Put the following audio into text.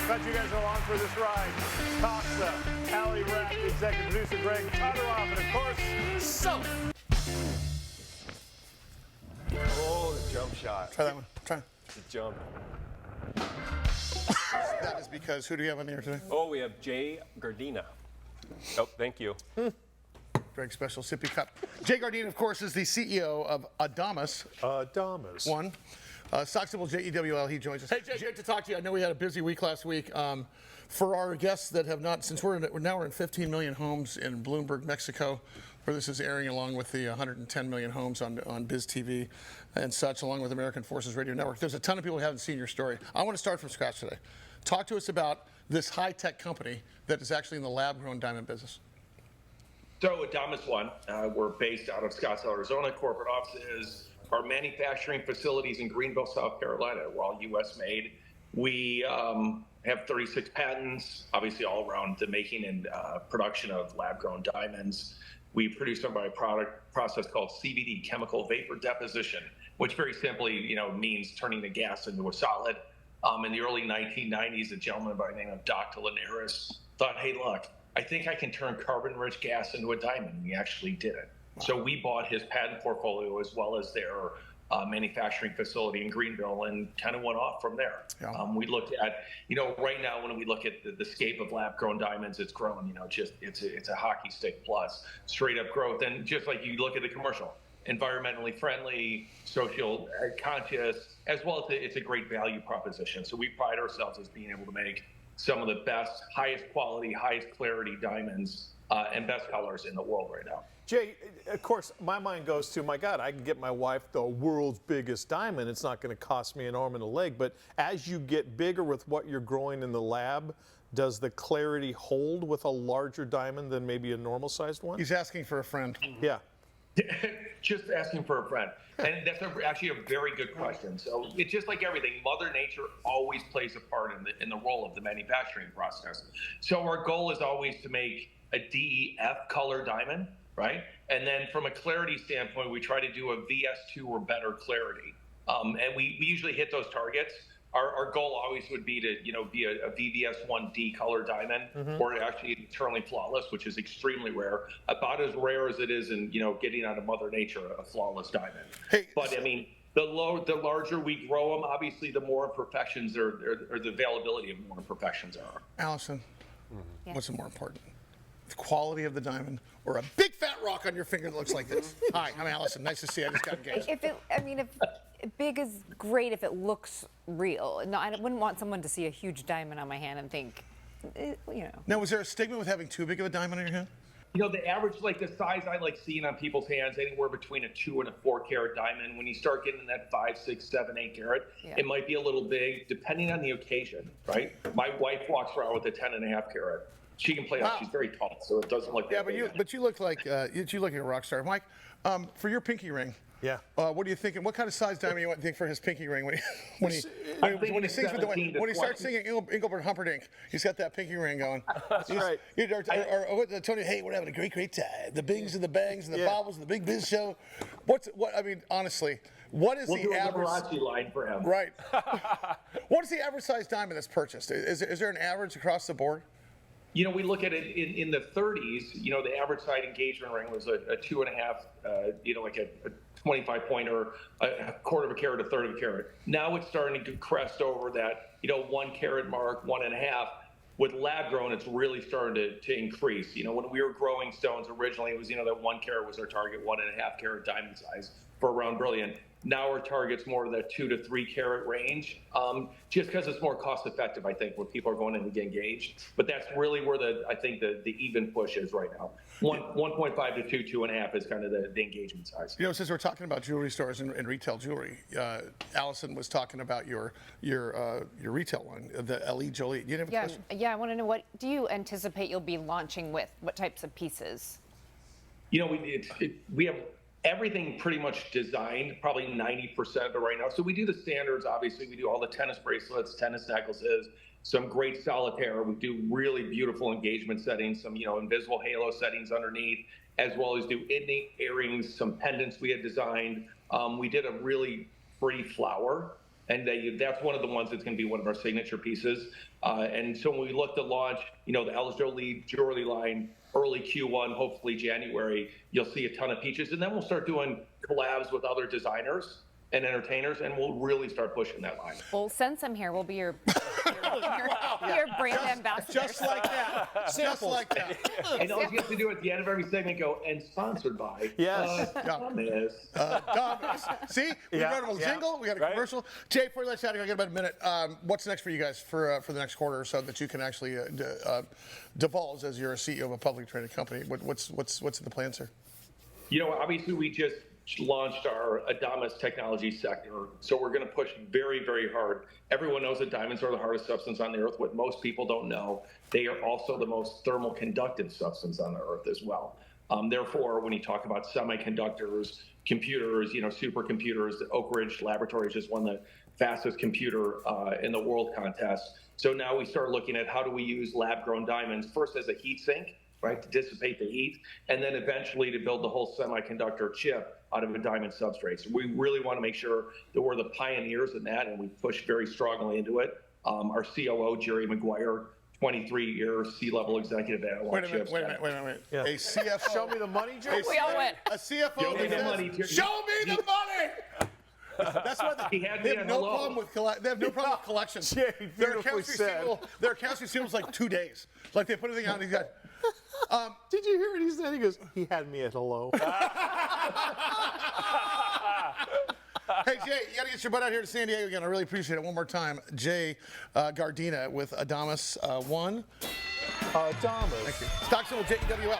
Glad you guys are along for this ride. Costa, Ali Rapp, the executive producer, Greg Todoroff, and of course, Sully. Oh, the jump shot. Try that one. Try. The jump. That is because, who do you have on the air today? Oh, we have Grdina. Oh, thank you. Greg's special sippy cup. Grdina, of course, is the CEO of Adamas One. Stock symbol JEWL. He joins us. Hey, Jay, great to talk to you. I know we had a busy week last week. For our guests that have not, since we're in 15 million homes in Bloomberg, Mexico, where this is airing along with the 110 million homes on Biz TV and such, along with American Forces Radio Network. There's a ton of people who haven't seen your story. I want to start from scratch today. Talk to us about this high-tech company that is actually in the lab-grown diamond business. So Adamas One, we're based out of Scottsdale, Arizona. Corporate offices, our manufacturing facilities in Greenville, South Carolina. We're all U.S. made. We have 36 patents, obviously all around the making and production of lab-grown diamonds. We produce them by a process called CVD, chemical vapor deposition, which very simply, means turning the gas into a solid. In the early 1990s, a gentleman by the name of Dr. Linares thought, hey, look, I think I can turn carbon-rich gas into a diamond, and he actually did it. Wow. So we bought his patent portfolio as well as their manufacturing facility in Greenville and kind of went off from there. Yeah. We looked at, right now when we look at the scape of lab-grown diamonds, it's grown, it's a hockey stick plus, straight up growth. And just like you look at the commercial, environmentally friendly, social conscious, as well as it's a great value proposition. So we pride ourselves as being able to make some of the best, highest quality, highest clarity diamonds and best colors in the world right now. Jay, of course, my mind goes to, my God, I can get my wife the world's biggest diamond. It's not going to cost me an arm and a leg. But as you get bigger with what you're growing in the lab, does the clarity hold with a larger diamond than maybe a normal-sized one? He's asking for a friend. Yeah. Just asking for a friend. And that's actually a very good question. So it's just like everything. Mother Nature always plays a part in the role of the manufacturing process. So our goal is always to make a DEF color diamond, right? And then from a clarity standpoint, we try to do a VS2 or better clarity. And we usually hit those targets. Our goal always would be to, be a VVS1D color diamond, or actually internally flawless, which is extremely rare. About as rare as it is in, getting out of Mother Nature, a flawless diamond. Hey, but I mean, the larger we grow them, obviously, the more imperfections or the availability of more imperfections are. Allison, what's more important? The quality of the diamond or a big fat rock on your finger that looks like this? Hi, I'm Allison. Nice to see you. I just got engaged. If big is great if it looks real. No, I wouldn't want someone to see a huge diamond on my hand and think, Now, was there a stigma with having too big of a diamond on your hand? The average, the size I like seeing on people's hands, anywhere between a 2 and a 4 carat diamond. When you start getting that 5, 6, 7, 8 carat, it might be a little big, depending on the occasion, right? My wife walks around with a 10.5 carat. She can play off. She's very tall, so it doesn't look. Yeah, but you look like you look like a rock star, Mike. For your pinky ring. Yeah. What are you thinking? What kind of size diamond do you want to think for his pinky ring when he starts singing Engelbert Humperdinch? He's got that pinky ring going. That's right. Tony, hey, we're having a great time. The bings and the bangs and the bobbles and the Big Biz Show. Honestly, what is the average Liberace line for him? Right. What is the average size diamond that's purchased? Is there an average across the board? We look at it in the 30s, the average size engagement ring was a 2.5, like a 25 point or a quarter of a carat, a third of a carat. Now it's starting to crest over that, 1 carat mark, 1.5. With lab grown, it's really starting to increase. When we were growing stones originally, it was, that 1 carat was our target, 1.5 carat diamond size for a round brilliant. Now our target's more of that 2 to 3 carat range, just because it's more cost effective, I think, when people are going in to get engaged. But that's really where the even push is right now. 1.5 to 2, 2.5 is kind of the engagement size. Since we're talking about jewelry stores and retail jewelry, Allison was talking about your retail one, the LE Jolie. Do you have a question? Yeah, I want to know, what do you anticipate you'll be launching with? What types of pieces? We have everything pretty much designed, probably 90% of it right now. So we do the standards, obviously. We do all the tennis bracelets, tennis necklaces, some great solitaire. We do really beautiful engagement settings, some invisible halo settings underneath, as well as do earrings, some pendants we had designed. We did a really pretty flower And that's one of the ones that's going to be one of our signature pieces. And so when we look to launch, the eligible jewelry line early Q1, hopefully January, you'll see a ton of peaches. And then we'll start doing collabs with other designers and entertainers, and we'll really start pushing that line. Well, since I'm here, we'll be your brand ambassador. Just like that. Just like that. And all you have to do at the end of every segment go, and sponsored by Adamas. Adamas. See, we got a little jingle, we got a commercial. Jay, before we let you out, I got about a minute. What's next for you guys for the next quarter or so that you can actually divulge as you're a CEO of a publicly traded company? What's in the plan, sir? Obviously we just launched our Adamas technology sector. So we're going to push very, very hard. Everyone knows that diamonds are the hardest substance on the earth. What most people don't know, they are also the most thermal conductive substance on the earth as well. Therefore, when you talk about semiconductors, computers, supercomputers, the Oak Ridge Laboratory just won the fastest computer in the world contest. So now we start looking at how do we use lab-grown diamonds first as a heat sink, right, to dissipate the heat, and then eventually to build the whole semiconductor chip out of a diamond substrate. So we really want to make sure that we're the pioneers in that, and we push very strongly into it. Our COO, Jerry McGuire, 23-year C-level executive at Wait a minute. Yeah. A CFO. Show me the money, Jerry. We all went. A CFO. Show me the money, Jerry. Show me the money! That's why they have no problem with collections. Jay, Their accounts receivable is like 2 days. Like they put everything out and he's got. Did you hear what he said? He goes, he had me at hello. Hey, Jay, you got to get your butt out here to San Diego again. I really appreciate it. One more time, Jay Gardina with Adamas One. Adamas. Thank you. Stock symbol JEWL.